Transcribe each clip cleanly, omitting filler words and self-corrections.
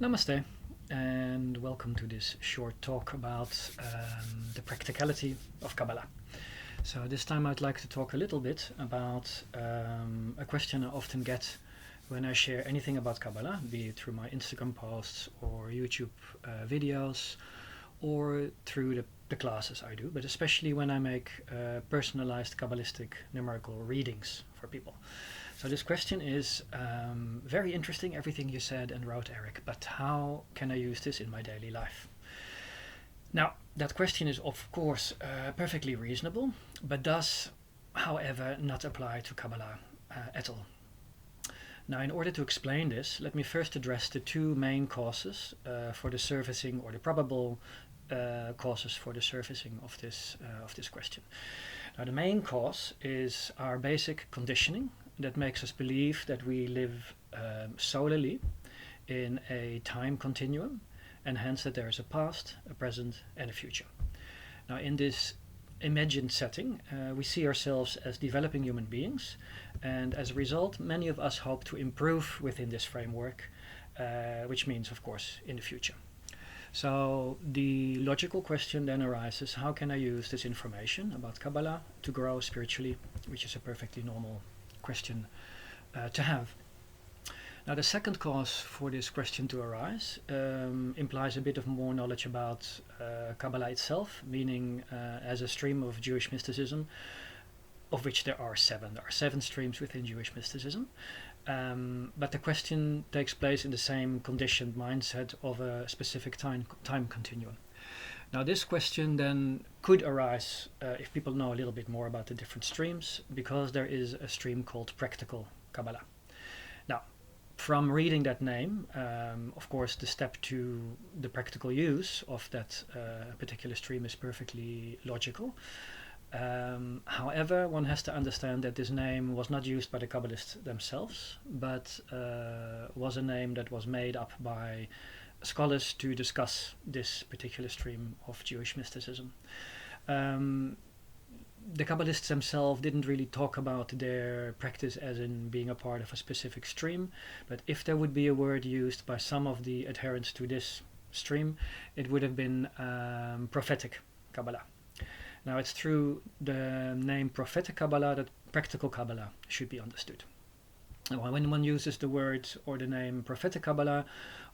Namaste, and welcome to this short talk about the practicality of Kabbalah. So this time I'd like to talk a little bit about a question I often get when I share anything about Kabbalah, be it through my Instagram posts or YouTube videos or through the classes I do, but especially when I make personalized Kabbalistic numerical readings for people. So this question is very interesting, everything you said and wrote, Eric, but how can I use this in my daily life? Now, that question is of course perfectly reasonable, but does, however, not apply to Kabbalah at all. Now, in order to explain this, let me first address the two main causes for the surfacing, or the probable causes for the surfacing of this question. Now, the main cause is our basic conditioning that makes us believe that we live solely in a time continuum, and hence that there is a past, a present, and a future. Now, in this imagined setting, we see ourselves as developing human beings, and as a result, many of us hope to improve within this framework, which means, of course, in the future. So the logical question then arises, how can I use this information about Kabbalah to grow spiritually, which is a perfectly normal question to have. Now, the second cause for this question to arise implies a bit of more knowledge about Kabbalah itself, meaning as a stream of Jewish mysticism, of which there are seven. There are 7 streams within Jewish mysticism. But the question takes place in the same conditioned mindset of a specific time continuum. Now, this question then could arise if people know a little bit more about the different streams, because there is a stream called practical Kabbalah. Now, from reading that name, of course, the step to the practical use of that particular stream is perfectly logical. However, one has to understand that this name was not used by the Kabbalists themselves, but was a name that was made up by scholars to discuss this particular stream of Jewish mysticism. The Kabbalists themselves didn't really talk about their practice as in being a part of a specific stream, but if there would be a word used by some of the adherents to this stream, it would have been prophetic Kabbalah. Now, it's through the name prophetic Kabbalah that practical Kabbalah should be understood. Now, when one uses the word or the name prophetic Kabbalah,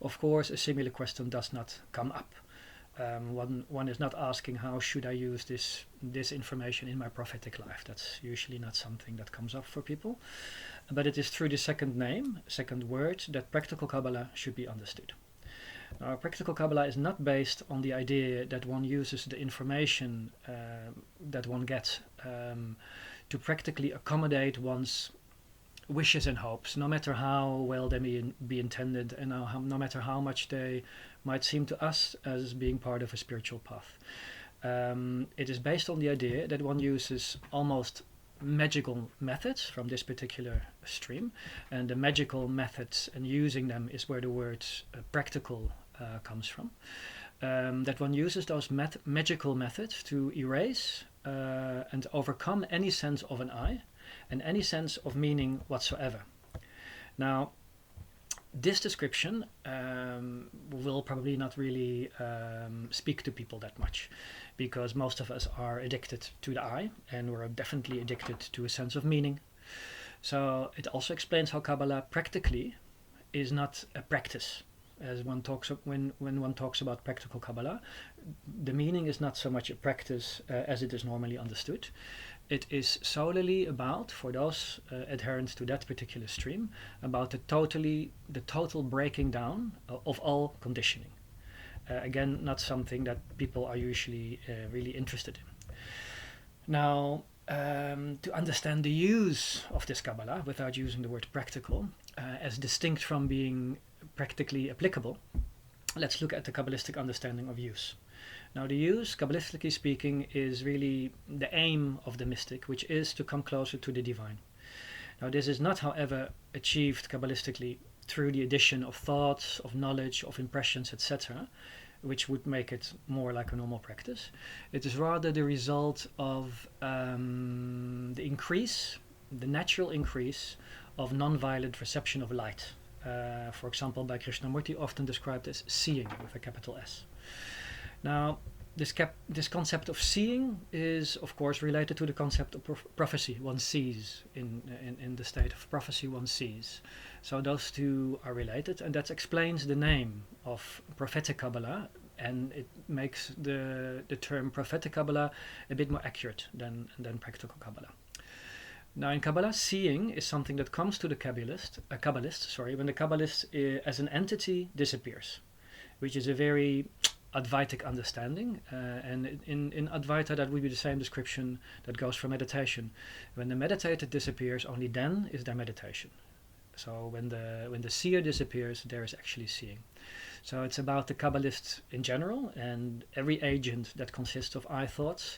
of course, a similar question does not come up. One is not asking, how should I use this information in my prophetic life? That's usually not something that comes up for people. But it is through the second word, that practical Kabbalah should be understood. Now, practical Kabbalah is not based on the idea that one uses the information that one gets to practically accommodate one's wishes and hopes, no matter how well they may be intended, and no matter how much they might seem to us as being part of a spiritual path. It is based on the idea that one uses almost magical methods from this particular stream, and the magical methods and using them is where the word practical comes from. That one uses those magical methods to erase and overcome any sense of an I and any sense of meaning whatsoever. Now, this description will probably not really speak to people that much, because most of us are addicted to the I, and we're definitely addicted to a sense of meaning. So it also explains how Kabbalah practically is not a practice. As one talks when one talks about practical Kabbalah, the meaning is not so much a practice as it is normally understood. It is solely about, for those adherents to that particular stream, about the total breaking down of all conditioning. Again, not something that people are usually really interested in. Now, to understand the use of this Kabbalah without using the word practical, as distinct from being practically applicable, let's look at the Kabbalistic understanding of use. Now, the use, Kabbalistically speaking, is really the aim of the mystic, which is to come closer to the divine. Now, this is not, however, achieved Kabbalistically through the addition of thoughts, of knowledge, of impressions, etc., which would make it more like a normal practice. It is rather the result of the natural increase of non-violent reception of light for example by Krishnamurti, often described as seeing with a capital S. Now, this concept of seeing is, of course, related to the concept of prophecy. One sees in the state of prophecy, one sees. So those two are related, and that explains the name of prophetic Kabbalah, and it makes the term prophetic Kabbalah a bit more accurate than practical Kabbalah. Now, in Kabbalah, seeing is something that comes to the Kabbalist, when the Kabbalist as an entity disappears, which is a very Advaitic understanding, and in Advaita that would be the same description that goes for meditation. When the meditated disappears, only then is there meditation. So when the seer disappears, there is actually seeing. So it's about the Kabbalist in general, and every agent that consists of I thoughts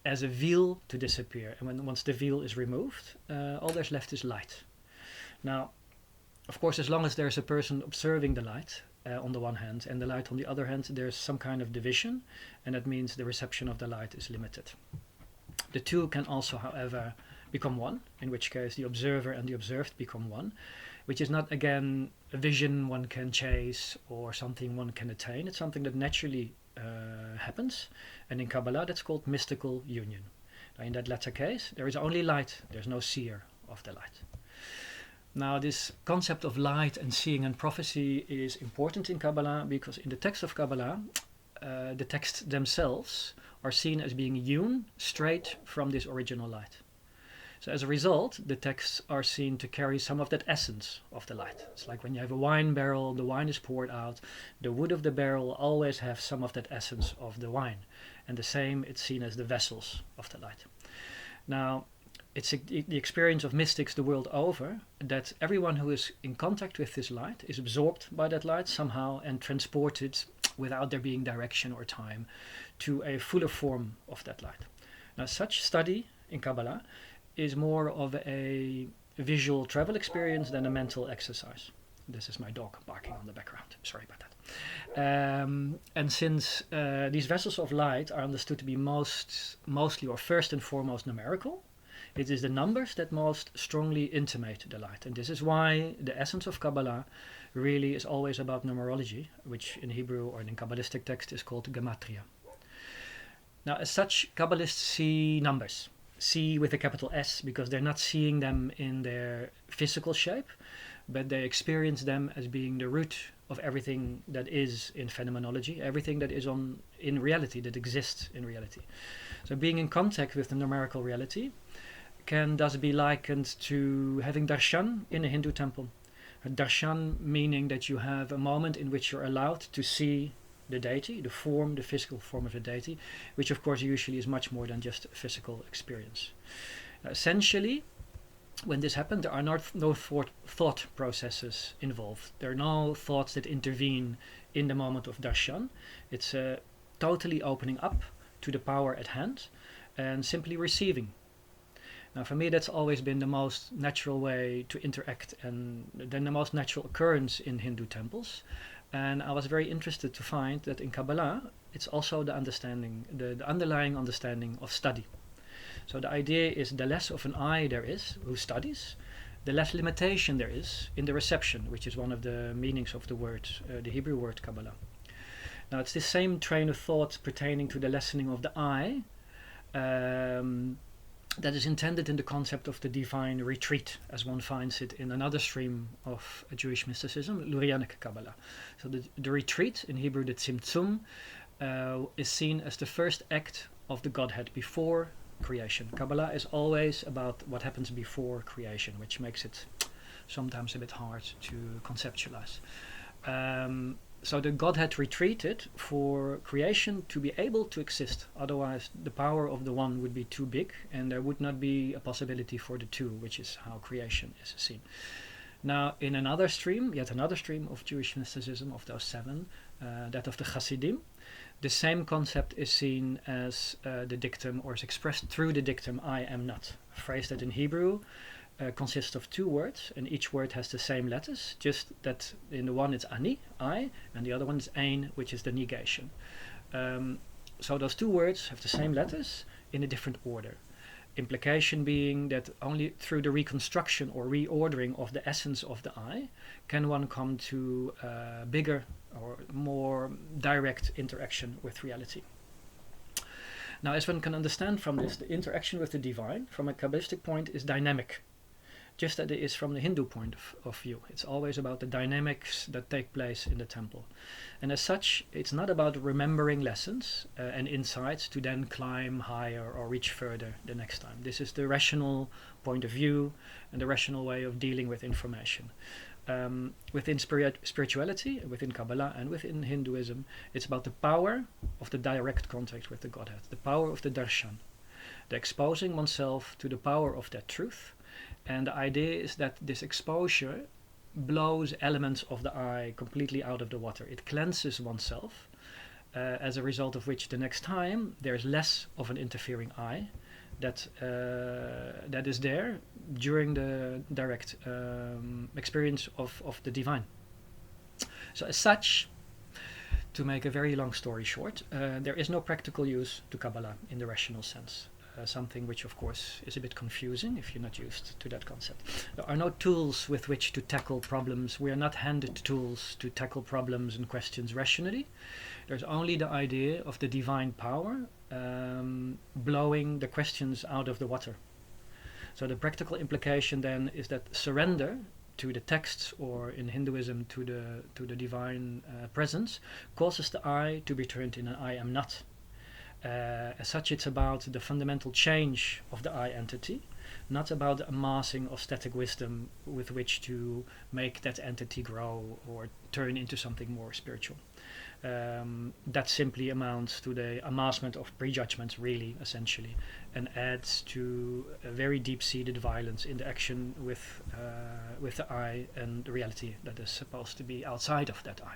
as a veil to disappear. And once the veil is removed, all there's left is light. Now, of course, as long as there's a person observing the light, on the one hand, and the light on the other hand, there's some kind of division, and that means the reception of the light is limited. The two can also, however, become one, in which case the observer and the observed become one, which is not, again, a vision one can chase or something one can attain. It's something that naturally happens, and in Kabbalah that's called mystical union. Now, in that latter case, there is only light, there's no seer of the light. Now, this concept of light and seeing and prophecy is important in Kabbalah because in the text of Kabbalah, the texts themselves are seen as being hewn straight from this original light. So as a result, the texts are seen to carry some of that essence of the light. It's like when you have a wine barrel, the wine is poured out, the wood of the barrel always have some of that essence of the wine. And the same, it's seen as the vessels of the light. Now, it's the experience of mystics the world over that everyone who is in contact with this light is absorbed by that light somehow and transported without there being direction or time to a fuller form of that light. Now, such study in Kabbalah is more of a visual travel experience than a mental exercise. This is my dog barking on the background. Sorry about that. And since these vessels of light are understood to be mostly or first and foremost numerical, it is the numbers that most strongly intimate the light. And this is why the essence of Kabbalah really is always about numerology, which in Hebrew or in Kabbalistic text is called gematria. Now, as such, Kabbalists see numbers. See with a capital S because they're not seeing them in their physical shape, but they experience them as being the root of everything that is in phenomenology, everything that is in reality, that exists in reality. So being in contact with the numerical reality can thus be likened to having darshan in a Hindu temple. A darshan meaning that you have a moment in which you're allowed to see the deity, the physical form of the deity, which of course usually is much more than just a physical experience. Essentially, when this happens, there are no thought processes involved. There are no thoughts that intervene in the moment of darshan. It's totally opening up to the power at hand and simply receiving. Now, for me, that's always been the most natural way to interact and then the most natural occurrence in Hindu temples. And I was very interested to find that in Kabbalah, it's also the underlying understanding of study. So the idea is the less of an I there is who studies, the less limitation there is in the reception, which is one of the meanings of the word, the Hebrew word Kabbalah. Now, it's this same train of thought pertaining to the lessening of the I, that is intended in the concept of the divine retreat, as one finds it in another stream of Jewish mysticism, Lurianic Kabbalah. So the retreat, in Hebrew the tzimtzum, is seen as the first act of the Godhead before creation. Kabbalah is always about what happens before creation, which makes it sometimes a bit hard to conceptualize. So the Godhead retreated for creation to be able to exist. Otherwise, the power of the one would be too big, and there would not be a possibility for the two, which is how creation is seen. Now, in yet another stream of Jewish mysticism, of those seven, that of the Hasidim, the same concept is seen as the dictum, or is expressed through the dictum, I am not. A phrase that in Hebrew consists of two words, and each word has the same letters, just that in the one it's ani, I, and the other one is ein, which is the negation. So those two words have the same letters in a different order. implication being that only through the reconstruction or reordering of the essence of the I can one come to bigger or more direct interaction with reality. Now, as one can understand from this, the interaction with the divine, from a Kabbalistic point, is dynamic, just as it is from the Hindu point of view. It's always about the dynamics that take place in the temple. And as such, it's not about remembering lessons and insights to then climb higher or reach further the next time. This is the rational point of view and the rational way of dealing with information. Within spirituality, within Kabbalah and within Hinduism, it's about the power of the direct contact with the Godhead, the power of the darshan, the exposing oneself to the power of that truth. And the idea is that this exposure blows elements of the I completely out of the water. It cleanses oneself, as a result of which the next time there's less of an interfering I that is there during the direct experience of the divine. So as such, to make a very long story short, there is no practical use to Kabbalah in the rational sense. Something which of course is a bit confusing if you're not used to that concept. There are no tools with which to tackle problems. We are not handed tools to tackle problems and questions rationally. There's only the idea of the divine power blowing the questions out of the water. So the practical implication then is that surrender to the texts, or in Hinduism to the divine presence, causes the I to be turned in an I am not. As such, it's about the fundamental change of the I entity, not about the amassing of static wisdom with which to make that entity grow or turn into something more spiritual. That simply amounts to the amassment of prejudgments, really, essentially, and adds to a very deep-seated violence in the action with the I and the reality that is supposed to be outside of that I.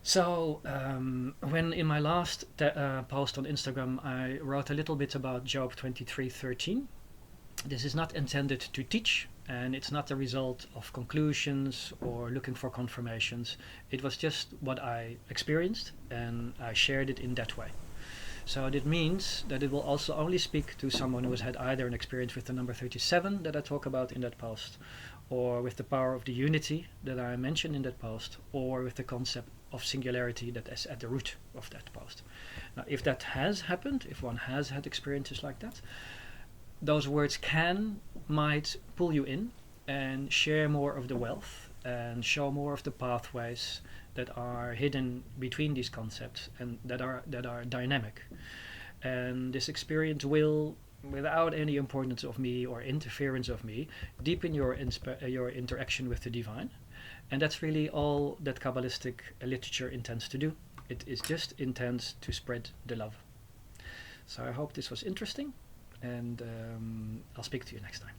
So, when in my last post on Instagram I wrote a little bit about Job 23:13, this is not intended to teach, and it's not the result of conclusions or looking for confirmations. It was just what I experienced, and I shared it in that way. So that means that it will also only speak to someone who has had either an experience with the number 37 that I talk about in that post, or with the power of the unity that I mentioned in that post, or with the concept of singularity that is at the root of that post. Now, if that has happened, if one has had experiences like that, those words might pull you in and share more of the wealth and show more of the pathways that are hidden between these concepts and that are dynamic. And this experience will, without any importance of me or interference of me, deepen your interaction with the divine. And that's really all that Kabbalistic literature intends to do. It is just intends to spread the love. So I hope this was interesting, and I'll speak to you next time.